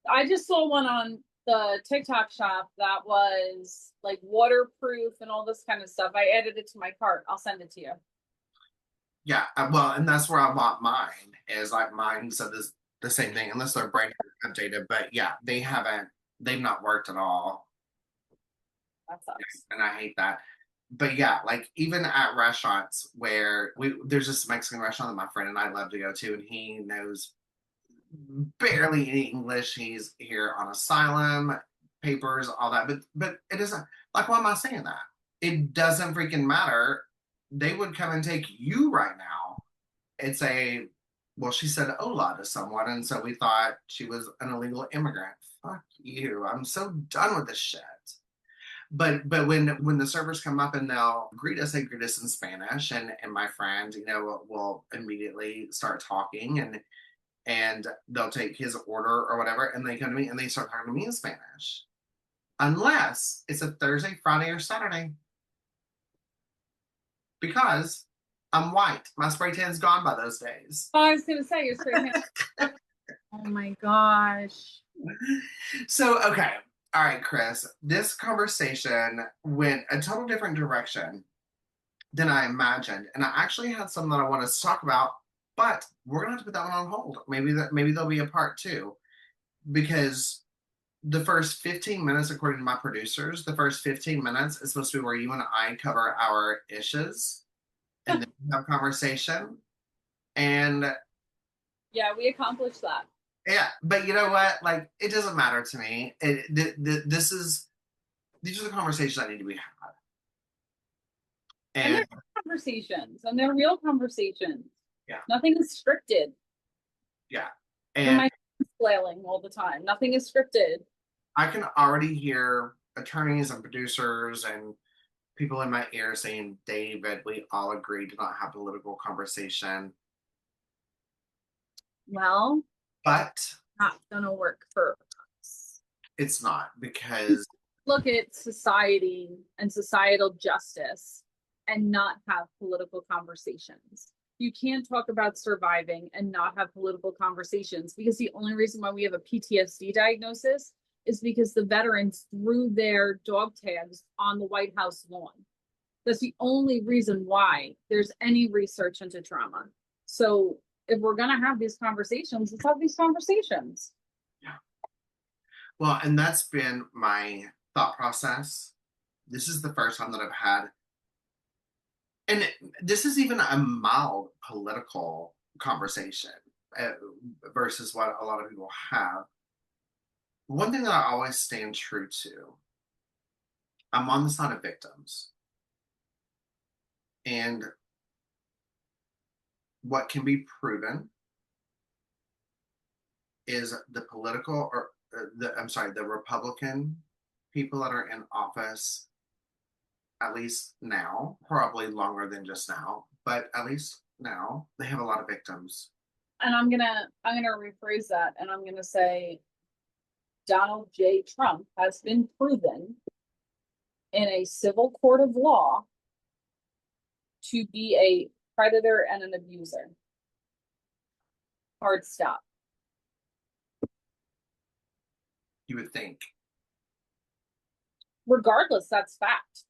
I just saw one on the TikTok shop that was like waterproof and all this kind of stuff. I added it to my cart. I'll send it to you. Yeah, well, and that's where I bought mine. Is like mine said this the same thing, unless they're brand new updated. But yeah, they've not worked at all, That sucks. and I hate that. But yeah, like even at restaurants where there's this Mexican restaurant that my friend and I love to go to, and he knows barely any English. He's here on asylum papers, all that. But it isn't like, why am I saying that? It doesn't freaking matter. They would come and take you right now and say, well, she said hola to someone, and so we thought she was an illegal immigrant. Fuck you. I'm so done with this shit. But when the servers come up and they'll greet us, they greet us in Spanish, and my friend, will immediately start talking, and they'll take his order or whatever, and they come to me and they start talking to me in Spanish. Unless it's a Thursday, Friday, or Saturday. Because I'm white. My spray tan's gone by those days. Oh, I was gonna say you're straight. Oh my gosh. So, okay. All right, Kris. This conversation went a total different direction than I imagined. And I actually had some that I wanted to talk about, but we're gonna have to put that one on hold. Maybe there'll be a part two. Because the first 15 minutes, according to my producers, the first 15 minutes is supposed to be where you and I cover our issues and then have a conversation. And Yeah, we accomplished that. yeah, but you know what? Like, it doesn't matter to me. These are the conversations that need to be had. And And they're conversations, and they're real conversations. yeah, Nothing is scripted. yeah. And And my flailing all the time. Nothing is scripted. I can already hear attorneys and producers and people in my ear saying, David, we all agree to not have political conversation. Well, But not gonna work for us. it's not because Look at society and societal justice and not have political conversations. You can't talk about surviving and not have political conversations, because the only reason why we have a PTSD diagnosis is because the veterans threw their dog tags on the White House lawn. That's the only reason why there's any research into trauma. So if we're going to have these conversations, let's have these conversations. yeah. Well, and that's been my thought process. This is the first time that I've had, and this is even a mild political conversation uh, versus what a lot of people have. One thing that I always stand true to, I'm on the side of victims. And what can be proven is the political or the Republican people that are in office, at least now, probably longer than just now, but at least now, they have a lot of victims. And I'm gonna rephrase that, and I'm gonna say Donald J. Trump has been proven in a civil court of law to be a predator and an abuser. Hard stop. You would think. Regardless, that's fact.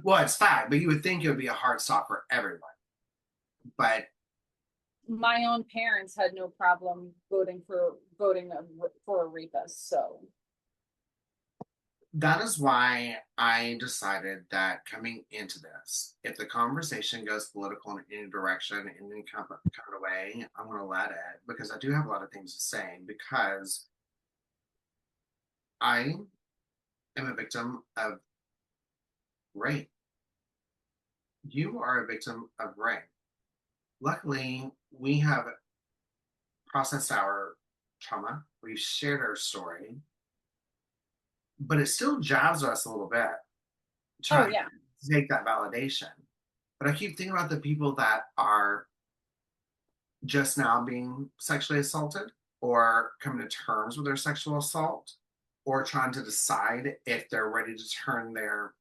Well, it's fact, but you would think it would be a hard stop for everyone. But My own parents had no problem voting for a rapist. So that is why I decided that coming into this, if the conversation goes political in any direction, in any kind of way, I'm going to let it, because I do have a lot of things to say, because I am a victim of rape. You are a victim of rape. Luckily, we have processed our trauma, we've shared our story, but it still jabs us a little bit oh trying yeah. to take that validation. But I keep thinking about the people that are just now being sexually assaulted or coming to terms with their sexual assault or trying to decide if they're ready to turn their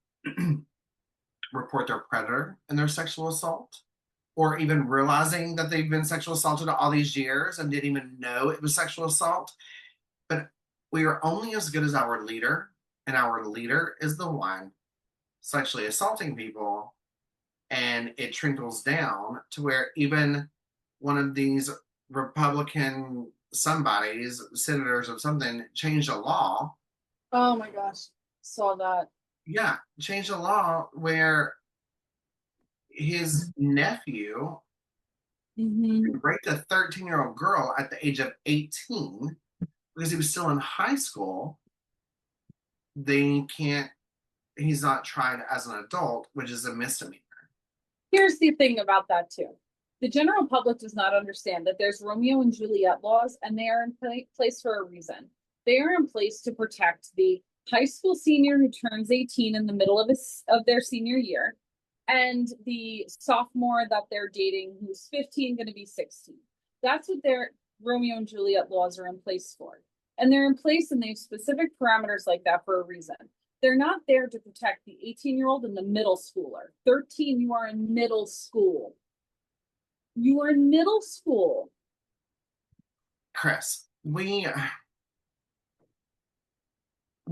report their predator in their sexual assault, or even realizing that they've been sexual assaulted all these years and didn't even know it was sexual assault. But we are only as good as our leader, and our leader is the one sexually assaulting people, and it trickles down to where even one of these Republican somebodies, senators of something, changed a law. Oh my gosh. Saw that. Yeah, changed a law where his nephew Mm-hmm. raped a 13-year-old girl at the age of 18 because he was still in high school. They can't, he's not tried as an adult, which is a misdemeanor. Here's the thing about that too. The general public does not understand that there's Romeo and Juliet laws, and they are in place for a reason. They are in place to protect the high school senior who turns 18 in the middle of their senior year, and the sophomore that they're dating who's 15, going to be 16. That's what their Romeo and Juliet laws are in place for. And they're in place, and they have specific parameters like that for a reason. They're not there to protect the 18-year-old and the middle schooler. 13, you are in middle school. You are in middle school. Kris, we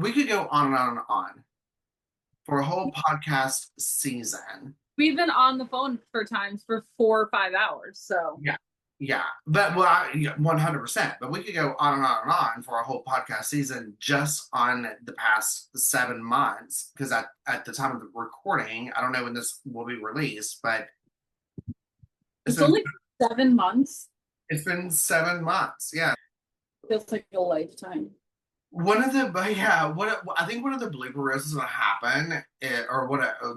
could go on and on and on for a whole podcast season. We've been on the phone for times for 4 or 5 hours. So Yeah, but well, 100%. But we could go on and on and on for a whole podcast season just on the past 7 months. Because at the time of the recording, I don't know when this will be released, but it's only 7 months. It's been 7 months. Yeah. Feels like a lifetime. One of the what I think one of the blooper reels is going to happen, or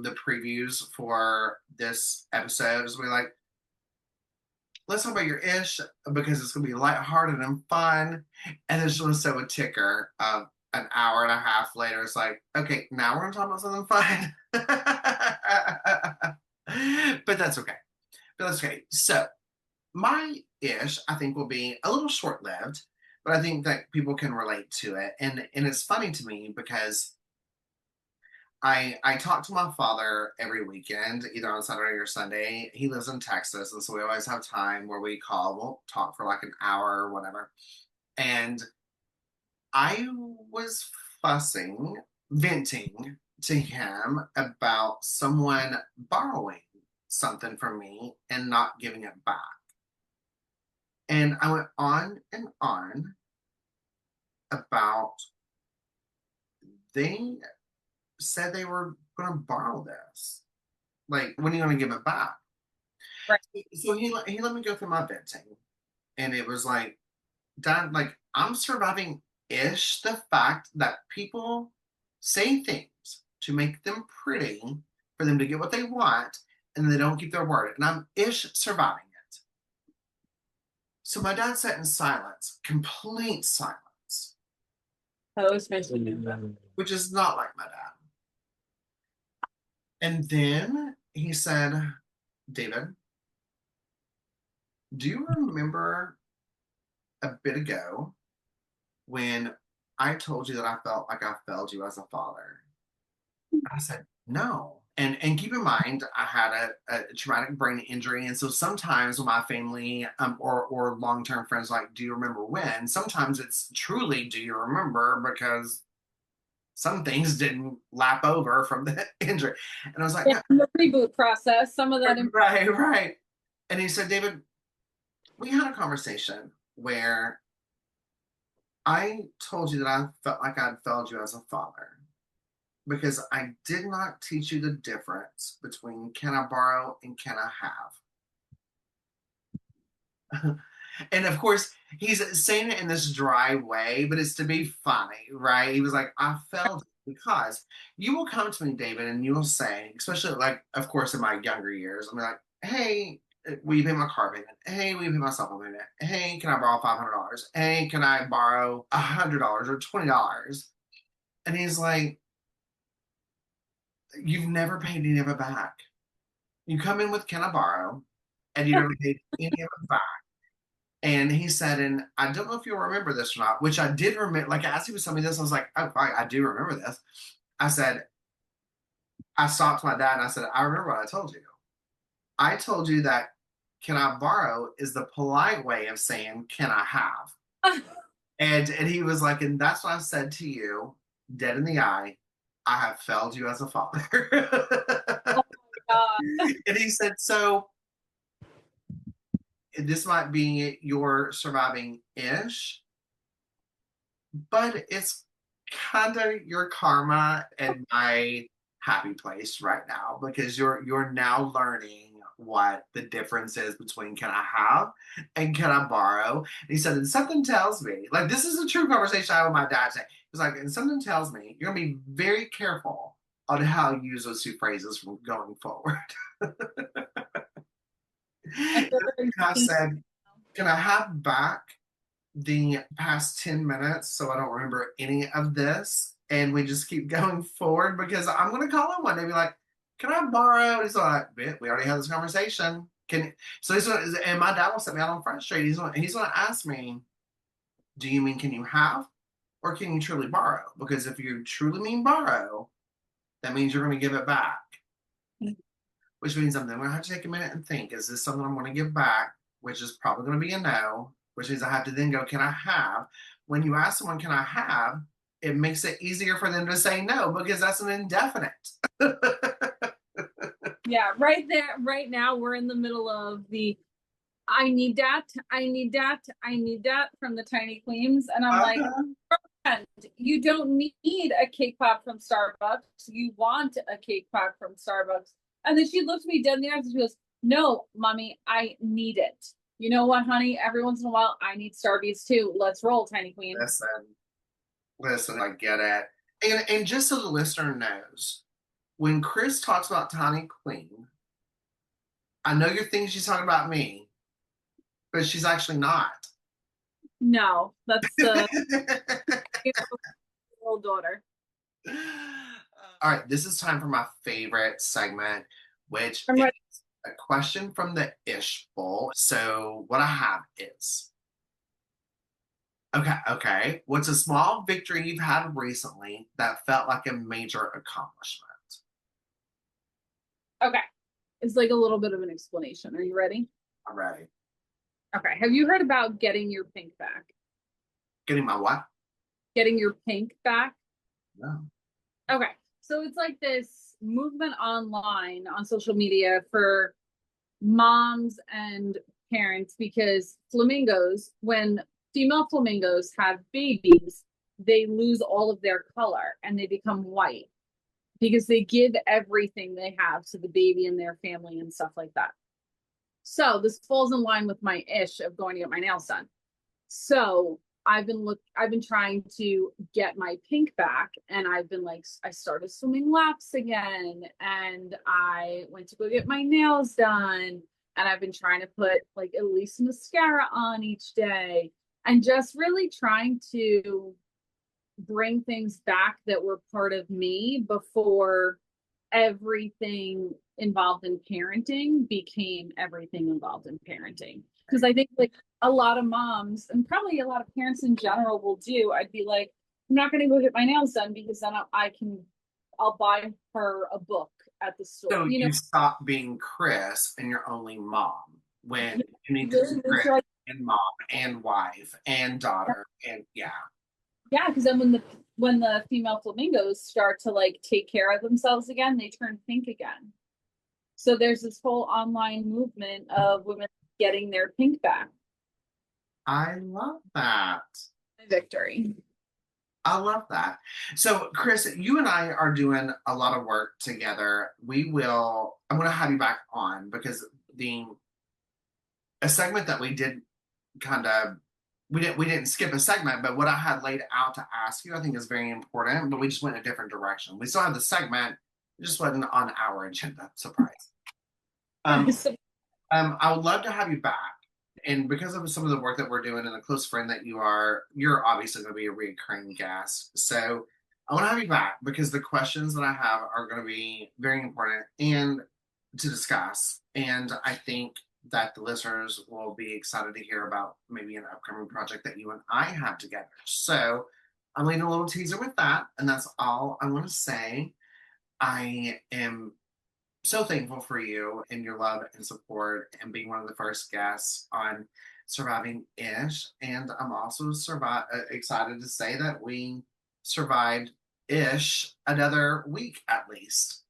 the previews for this episode is let's talk about your ish, because it's going to be lighthearted and fun, and there's just so a ticker of an hour and a half later, it's like, okay, now we're gonna talk about something fun. But that's okay. But that's okay. So my ish, I think, will be a little short lived, but I think that people can relate to it. And it's funny to me because I talk to my father every weekend, either on Saturday or Sunday. He lives in Texas, and so we always have time where we call. We'll talk for like an hour or whatever. And I was fussing, venting to him about someone borrowing something from me and not giving it back. And I went on and on about they said they were going to borrow this. Like, when are you going to give it back? Right. So he let me go through my venting, and it was like, Dad, like I'm surviving ish the fact that people say things to make them pretty for them to get what they want, and they don't keep their word, and I'm ish surviving it. So my dad sat in silence, complete silence, Oh, especially. which is not like my dad. And then he said, David, do you remember a bit ago when I told you that I felt like I failed you as a father? I said, no. And keep in mind, I had a traumatic brain injury. And so sometimes when my family or long term friends like, do you remember when? Sometimes it's truly, do you remember? Because some things didn't lap over from the injury. And I was like, Yeah, no. the reboot process, some of that. Right, right. And he said, David, we had a conversation where I told you that I felt like I'd failed you as a father because I did not teach you the difference between can I borrow and can I have. And of course, he's saying it in this dry way, but it's to be funny, right? He was like, I failed because you will come to me, David, and you will say, especially like, of course, in my younger years, I'm like, hey, will you pay my car payment? Hey, will you pay my cell phone payment? Hey, can I borrow $500? Hey, can I borrow $100 or $20? And he's like, you've never paid any of it back. You come in with can I borrow, and you never paid any of it back. And he said, and I don't know if you'll remember this or not, which I did remember. Like, as he was telling me this, I was like, oh, I do remember this. I said, I stopped my dad and I said, I remember what I told you. I told you that can I borrow is the polite way of saying, can I have? And he was like, and that's what I said to you, dead in the eye. I have failed you as a father. Oh my God. And he said, so this might be your surviving ish, but it's kind of your karma and my happy place right now because you're now learning what the difference is between can I have and can I borrow. And he said, and something tells me, like this is a true conversation I had with my dad today. He was like, and something tells me you're gonna be very careful on how you use those two phrases from going forward. I And feel very I seen. said, can I have back the past 10 minutes so I don't remember any of this? And we just keep going forward because I'm going to call him one day and be like, can I borrow? And he's like, we already had this conversation. And my dad will set me out on Front Street. He's going to ask me, do you mean can you have or can you truly borrow? Because if you truly mean borrow, that means you're going to give it back, which means I'm then going to have to take a minute and think, is this something I'm going to give back? Which is probably going to be a no, which means I have to then go, can I have? When you ask someone, can I have? It makes it easier for them to say no because that's an indefinite. Yeah, right there, right now, we're in the middle of the I need that, I need that, I need that from the Tiny Queens. And I'm like, Uh-huh. friend, you don't need a cake pop from Starbucks. You want a cake pop from Starbucks. And then she looks me dead in the eyes and she goes, no, mommy, I need it. You know what, honey? Every once in a while, I need Starbies too. Let's roll, Tiny Queen. Listen, I get it. And just so the listener knows, when Kris talks about Tiny Queen, I know you're thinking she's talking about me, but she's actually not. No, that's the little daughter. All right, this is time for my favorite segment, which I'm is ready. a question from the Ish Bowl. So, what I have is okay. What's a small victory you've had recently that felt like a major accomplishment? Okay. It's like a little bit of an explanation. Are you ready? I'm ready. Okay. Have you heard about getting your pink back? Getting my what? Getting your pink back? No. Okay. So it's like this movement online on social media for moms and parents because flamingos, when female flamingos have babies, they lose all of their color and they become white because they give everything they have to the baby and their family and stuff like that. So this falls in line with my ish of going to get my nails done. So I've been trying to get my pink back, and I've been like I started swimming laps again, and I went to go get my nails done, and I've been trying to put like at least mascara on each day and just really trying to bring things back that were part of me before everything involved in parenting became everything involved in parenting. Because I think like a lot of moms and probably a lot of parents in general will do, I'd be like, I'm not going to go get my nails done because then I'll buy her a book at the store. So You know, you stop being Kris and you're only mom when you need to be really Kris like, and mom and wife and daughter and yeah. yeah, because then when the female flamingos start to like take care of themselves again, they turn pink again. So there's this whole online movement of women getting their pink back. I love that. Victory. I love that. So, Kris, you and I are doing a lot of work together. I'm going to have you back on because a segment that we did kind of, we didn't skip a segment, but what I had laid out to ask you, I think is very important, but we just went a different direction. We still have the segment, it just wasn't on our agenda. Surprise. Um, I would love to have you back. And because of some of the work that we're doing and the close friend that you are, you're obviously going to be a recurring guest. So I want to have you back because the questions that I have are going to be very important and to discuss. And I think that the listeners will be excited to hear about maybe an upcoming project that you and I have together. So I'm leaving a little teaser with that. And that's all I want to say. I am so thankful for you and your love and support and being one of the first guests on Surviving Ish. And I'm also excited to say that we survived ish another week at least.